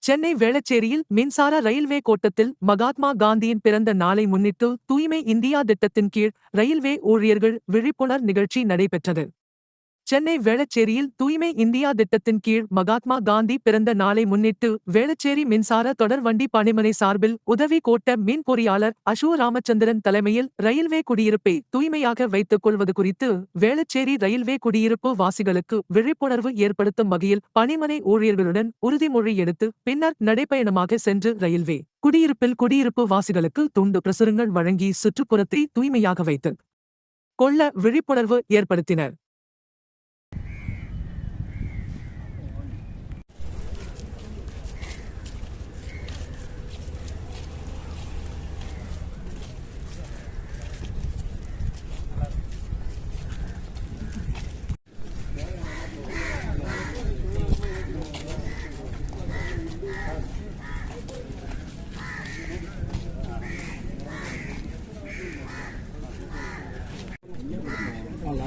சென்னை வேளச்சேரியில் மின்சார ரயில்வே கோட்டத்தில் மகாத்மா காந்தியின் பிறந்த நாளை முன்னிட்டு தூய்மை இந்தியா திட்டத்தின் கீழ் ரயில்வே ஊழியர்கள் விழிப்புணர் நிகழ்ச்சி நடைபெற்றது. சென்னை வேளச்சேரியில் தூய்மை இந்தியா திட்டத்தின் கீழ் மகாத்மா காந்தி பிறந்த நாளை முன்னிட்டு வேளச்சேரி மின்சார தொடர்வண்டி பணிமனை சார்பில் உதவி கோட்ட மின் பொறியாளர் அசு ராமச்சந்திரன் தலைமையில் ரயில்வே குடியிருப்பை தூய்மையாக வைத்துக் கொள்வது குறித்து வேளச்சேரி ரயில்வே குடியிருப்பு வாசிகளுக்கு விழிப்புணர்வு ஏற்படுத்தும் வகையில் பணிமனை ஊழியர்களுடன் உறுதிமொழி எடுத்து பின்னர் நடைபயணமாக சென்று ரயில்வே குடியிருப்பில் குடியிருப்பு வாசிகளுக்கு துண்டு பிரசுரங்கள் வழங்கி சுற்றுப்புறத்தை தூய்மையாக வைத்துக் கொள்ள விழிப்புணர்வு ஏற்படுத்தினர்.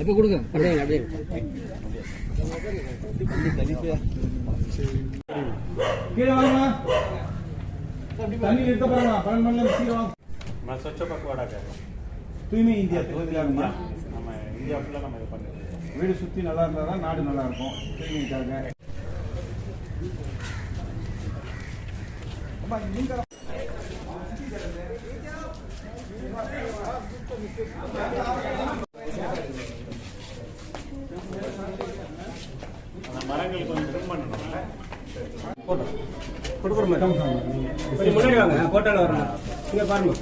இப்போ கொடுங்க அப்படியே கீழே வாங்க தண்ணி எடுத்து போறாங்க 12 மணில சீக்கிரம் मैं स्वच्छ पखवाड़ा कर தூய்மை இந்தியா திட்டத்திலாமா நம்ம இந்தியா ஃபுல்லா நம்ம இது பண்ணிருக்கோம். வீடு சுத்தி நல்லா இருந்தா தான் நாடு நல்லா இருக்கும். தூய்மைக்காக அம்மா நீங்க மரங்களுக்கு கொஞ்சம் ட்ரிம் பண்ணணும்ல. போட்டோ கொடுக்குற மாதிரி முன்னாடி வாங்க போட்டோல வரணும். இங்க பாருங்க.